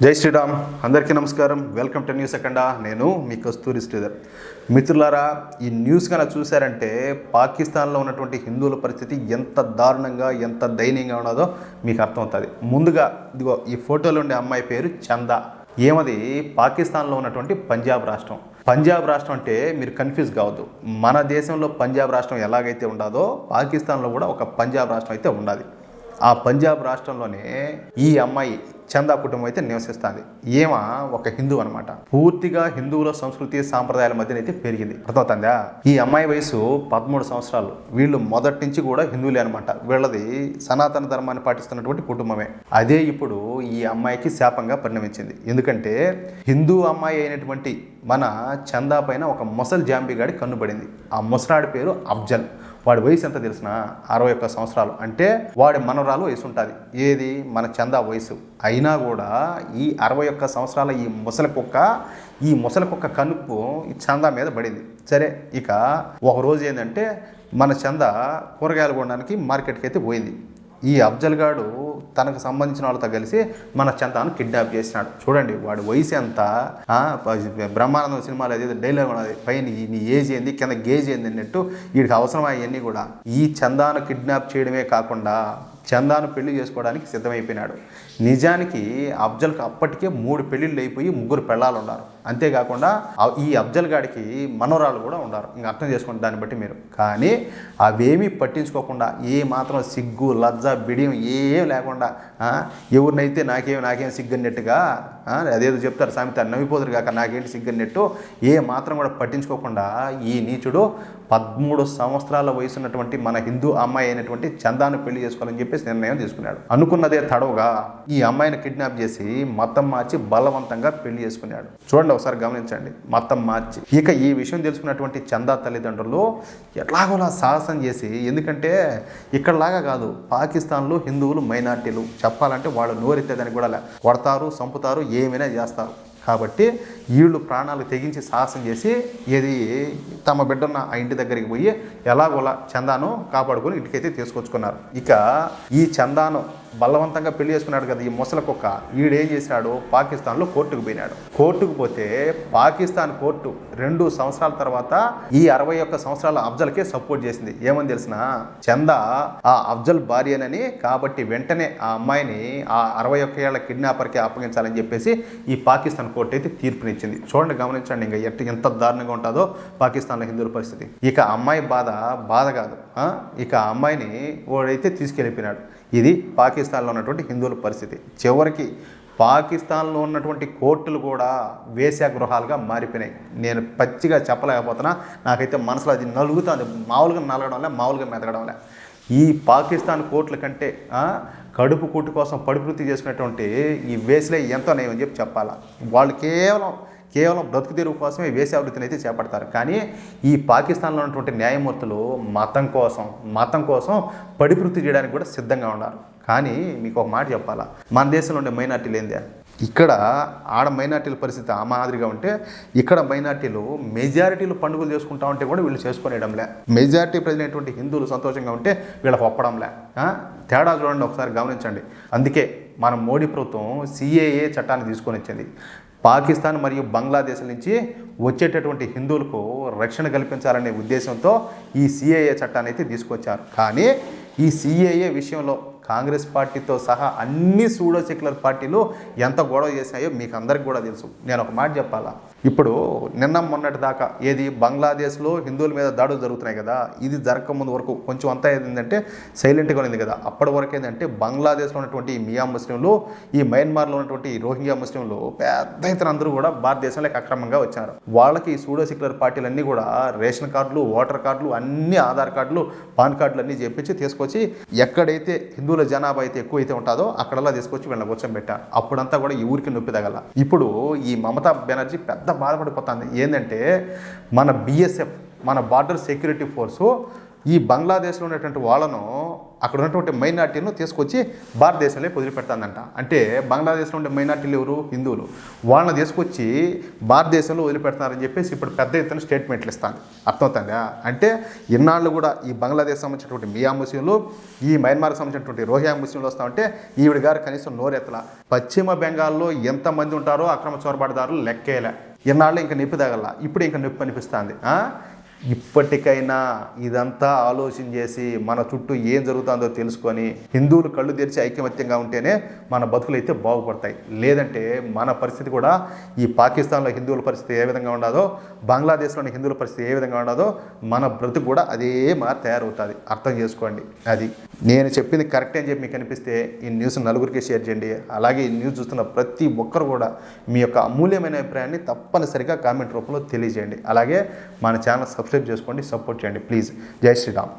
జై శ్రీరామ్. అందరికీ నమస్కారం. వెల్కమ్ టు న్యూస్ అఖండ. నేను మీ కస్తూరి శ్రీధర్. మిత్రులారా, ఈ న్యూస్ కనుక చూశారంటే పాకిస్తాన్లో ఉన్నటువంటి హిందువుల పరిస్థితి ఎంత దారుణంగా, ఎంత దయనీయంగా ఉన్నదో మీకు అర్థమవుతుంది. ముందుగా ఇదిగో ఈ ఫోటోలో ఉండే అమ్మాయి పేరు చందా. ఏమది పాకిస్తాన్లో ఉన్నటువంటి పంజాబ్ రాష్ట్రం. పంజాబ్ రాష్ట్రం అంటే మీరు కన్ఫ్యూజ్ కావద్దు. మన దేశంలో పంజాబ్ రాష్ట్రం ఎలాగైతే ఉండదో పాకిస్తాన్లో కూడా ఒక పంజాబ్ రాష్ట్రం అయితే ఉండాలి. ఆ పంజాబ్ రాష్ట్రంలోనే ఈ అమ్మాయి చందా కుటుంబం అయితే నివసిస్తుంది. ఏమా ఒక హిందూ అనమాట. పూర్తిగా హిందువుల సంస్కృతి సాంప్రదాయాల మధ్యనైతే పెరిగింది. అర్థమవుతుందా? ఈ అమ్మాయి వయసు 13 సంవత్సరాలు. వీళ్ళు మొదటి నుంచి కూడా హిందువులే అనమాట. వీళ్ళది సనాతన ధర్మాన్ని పాటిస్తున్నటువంటి కుటుంబమే. అదే ఇప్పుడు ఈ అమ్మాయికి శాపంగా పరిణమించింది. ఎందుకంటే హిందూ అమ్మాయి అయినటువంటి మన చందా పైన ఒక ముసలి జాంబిగాడి కన్నుబడింది. ఆ ముసలాడి పేరు అఫ్జల్. వాడి వయసు ఎంత తెలిసిన 61 సంవత్సరాలు. అంటే వాడి మనవరాలు వయసు ఉంటుంది. ఏది మన చందా వయసు. అయినా కూడా ఈ 61 సంవత్సరాల ఈ ముసలి కుక్క కనుపు ఈ చందా మీద పడింది. సరే, ఇక ఒకరోజు ఏంటంటే మన చందా కూరగాయలు కొనడానికి మార్కెట్కి అయితే పోయింది. ఈ అఫ్జల్ గాడు తనకు సంబంధించిన వాళ్ళతో కలిసి మన చందాను కిడ్నాప్ చేసినాడు. చూడండి వాడి వయసు ఎంత. బ్రహ్మానందం సినిమాలో ఏదైతే డైలాగ్ ఉన్నది, పైన నీ ఏజ్ ఏంది, కింద గేజ్ ఏంది అన్నట్టు వీడికి అవసరం అవన్నీ కూడా. ఈ చందాను కిడ్నాప్ చేయడమే కాకుండా చందాను పెళ్లి చేసుకోవడానికి సిద్ధమైపోయినాడు. నిజానికి అఫ్జల్కి అప్పటికే 3 పెళ్లిళ్ళు అయిపోయి 3 పెళ్ళాలు ఉన్నారు. అంతేకాకుండా ఈ అఫ్జల్ గాడికి మనవరాలు కూడా ఉన్నారు. ఇంకా అర్థం చేసుకోండి దాన్ని బట్టి మీరు. కానీ అవేమీ పట్టించుకోకుండా ఏ మాత్రం సిగ్గు, లజ్జ, బిడియం ఏం లేకుండా ఎవరినైతే నాకేం సిగ్గన్నట్టుగా అదేదో చెప్తారు సామెత, నవ్విపోదురు కాక నాకేంటి సిగ్గన్నట్టు ఏ మాత్రం కూడా పట్టించుకోకుండా ఈ నీచుడు 13 సంవత్సరాల వయసు ఉన్నటువంటి మన హిందూ అమ్మాయి అయినటువంటి చందాను పెళ్లి చేసుకోవాలని చెప్పేసి నిర్ణయం తీసుకున్నాడు. అనుకున్నదే తడవుగా ఈ అమ్మాయిని కిడ్నాప్ చేసి మతం మార్చి బలవంతంగా పెళ్లి చేసుకున్నాడు. చూడండి, ఒకసారి గమనించండి. మతం మార్చి. ఇక ఈ విషయం తెలుసుకున్నటువంటి చందా తల్లిదండ్రులు ఎట్లాగోలా సాహసం చేసి, ఎందుకంటే ఇక్కడలాగా కాదు, పాకిస్తాన్లో హిందువులు మైనార్టీలు చెప్పాలంటే వాళ్ళు నోరెత్తేదానికి కూడా కొడతారు, చంపుతారు, ఏమైనా చేస్తారు. కాబట్టి వీళ్ళు ప్రాణాలు తెగించి సాహసం చేసి తమ బిడ్డన్న ఆ ఇంటి దగ్గరికి పోయి ఎలాగోలా చందాను కాపాడుకొని ఇంటికైతే తీసుకొచ్చుకున్నారు. ఇక ఈ చందాను బలవంతంగా పెళ్లి చేసుకున్నాడు కదా ఈ ముసలి కుక్క. వీడేం చేశాడు, పాకిస్తాన్లో కోర్టుకు పోయినాడు. కోర్టుకు పోతే పాకిస్తాన్ కోర్టు 2 సంవత్సరాల తర్వాత ఈ 61 సంవత్సరాల అఫ్జల్కే సపోర్ట్ చేసింది. ఏమని తెలిసిన, చందా ఆ అఫ్జల్ భార్యనని, కాబట్టి వెంటనే ఆ అమ్మాయిని ఆ 61 ఏళ్ల కిడ్నాపర్కి అప్పగించాలని చెప్పేసి ఈ పాకిస్తాన్ కోర్టు అయితే తీర్పునిచ్చింది. చూడండి, గమనించండి ఇంకా ఎంత దారుణంగా ఉంటుందో పాకిస్తాన్లో హిందువుల పరిస్థితి. ఇక అమ్మాయి బాధ కాదు, ఇక అమ్మాయిని వాడైతే తీసుకెళ్ళిపోయినాడు. ఇది పాకిస్తాన్లో ఉన్నటువంటి హిందువుల పరిస్థితి. చివరికి పాకిస్తాన్లో ఉన్నటువంటి కోర్టులు కూడా వేశ్యాగృహాలుగా మారిపోయినాయి. నేను పచ్చిగా చెప్పలేకపోతున్నా, నాకైతే మనసులో అది నలుగుతుంది. మామూలుగా మెదగడం వల్ల ఈ పాకిస్తాన్ కోర్టుల కంటే కడుపు కూటు కోసం పడుపువృత్తి చేసుకున్నటువంటి ఈ వేసులే ఎంతో నయమని చెప్పాలా. వాళ్ళు కేవలం బ్రతుకు తెరువు కోసమే వేశ్యావృత్తిని అయితే చేపడతారు. కానీ ఈ పాకిస్తాన్లో ఉన్నటువంటి న్యాయమూర్తులు మతం కోసం పడివృత్తి చేయడానికి కూడా సిద్ధంగా ఉన్నారు. కానీ మీకు ఒక మాట చెప్పాలా, మన దేశంలో ఉండే మైనార్టీలు ఏంది, ఇక్కడ మైనార్టీల పరిస్థితి ఆ మాదిరిగా ఉంటే ఇక్కడ మైనార్టీలు మెజారిటీలు పండుగలు చేసుకుంటా ఉంటే కూడా వీళ్ళు చేసుకునేయడంలే. మెజారిటీ ప్రజలైనటువంటి హిందువులు సంతోషంగా ఉంటే వీళ్ళకి ఒప్పడంలే. తేడా చూడండి, ఒకసారి గమనించండి. అందుకే మన మోడీ ప్రభుత్వం CAA చట్టాన్ని తీసుకొని వచ్చింది. పాకిస్తాన్ మరియు బంగ్లాదేశ్ నుంచి వచ్చేటటువంటి హిందువులకు రక్షణ కల్పించాలనే ఉద్దేశంతో ఈ CAA చట్టాన్ని అయితే తీసుకొచ్చారు. కానీ ఈ CAA విషయంలో కాంగ్రెస్ పార్టీతో సహా అన్ని సూడో సెక్యులర్ పార్టీలు ఎంత గొడవ చేసినాయో మీకు అందరికి కూడా తెలుసు. నేను ఒక మాట చెప్పాలా, ఇప్పుడు మొన్నటి దాకా బంగ్లాదేశ్లో హిందువుల మీద దాడులు జరుగుతున్నాయి కదా, ఇది జరగకముందు వరకు కొంచెం అంతా ఏంటంటే సైలెంట్గా ఉంది కదా. అప్పటి వరకు ఏంటంటే బంగ్లాదేశ్లో ఉన్నటువంటి మియా ముస్లింలు, ఈ మయన్మార్లో ఉన్నటువంటి రోహింగ్యా ముస్లింలు పెద్ద ఎత్తున అందరూ కూడా భారతదేశంలోకి అక్రమంగా వచ్చారు. వాళ్ళకి ఈ సూడో సెక్యులర్ పార్టీలన్నీ కూడా రేషన్ కార్డులు, ఓటర్ కార్డులు, అన్ని ఆధార్ కార్డులు, పాన్ కార్డులు అన్నీ చెప్పించి తీసుకొచ్చి ఎక్కడైతే హిందువుల జనాభా అయితే ఎక్కువ అయితే ఉంటుందో అక్కడలా తీసుకొచ్చి వీళ్ళని కూర్చోబెట్టారు. అప్పుడంతా కూడా ఈ ఊరికి నొప్పి తగల. ఇప్పుడు ఈ మమతా బెనర్జీ పెద్ద బాధపడిపోతుంది. ఏంటంటే మన BSF, మన బార్డర్ సెక్యూరిటీ ఫోర్సు ఈ బంగ్లాదేశ్లో ఉన్నటువంటి వాళ్ళను అక్కడ ఉన్నటువంటి మైనార్టీలను తీసుకొచ్చి భారతదేశంలో వదిలిపెడతానంట. అంటే బంగ్లాదేశ్లో ఉండే మైనార్టీలు ఎవరు? హిందువులు. వాళ్ళని తీసుకొచ్చి భారతదేశంలో వదిలిపెడతారని చెప్పేసి ఇప్పుడు పెద్ద ఎత్తున స్టేట్మెంట్లు ఇస్తాను. అర్థమవుతుందా? అంటే ఇన్నాళ్ళు కూడా ఈ బంగ్లాదేశ్ సంబంధించినటువంటి మియా ముస్లింలు, ఈ మయన్మార్కి సంబంధించినటువంటి రోహింగ్యా ముస్లింలు వస్తామంటే ఈవిడ గారు కనీసం నోరెత్తల. పశ్చిమ బెంగాల్లో ఎంతమంది ఉంటారో అక్రమ చొరబాటుదారులు లెక్కేలే. ఇన్నాళ్ళు ఇంకా నొప్పి తగల, ఇప్పుడు ఇంకా నొప్పి అనిపిస్తుంది. ఇప్పటికైనా ఇదంతా ఆలోచన చేసి మన చుట్టూ ఏం జరుగుతుందో తెలుసుకొని హిందువులు కళ్ళు తెరిచి ఐకమత్యంగా ఉంటేనే మన బతుకులు అయితే బాగుపడతాయి. లేదంటే మన పరిస్థితి కూడా ఈ పాకిస్తాన్లో హిందువుల పరిస్థితి ఏ విధంగా ఉండదో, బంగ్లాదేశ్లోని హిందువుల పరిస్థితి ఏ విధంగా ఉండదో మన బ్రతుకు కూడా అదే మారి తయారవుతుంది. అర్థం చేసుకోండి. అది నేను చెప్పింది కరెక్ట్ అని చెప్పి మీకు అనిపిస్తే ఈ న్యూస్ నలుగురికి షేర్ చేయండి. అలాగే ఈ న్యూస్ చూస్తున్న ప్రతి ఒక్కరు కూడా మీ యొక్క అమూల్యమైన అభిప్రాయాన్ని తప్పనిసరిగా కామెంట్ రూపంలో తెలియజేయండి. అలాగే మన ఛానల్ సబ్స్క్రైబ్ చేసుకోండి, సపోర్ట్ చేయండి ప్లీజ్. జై శ్రీరామ్.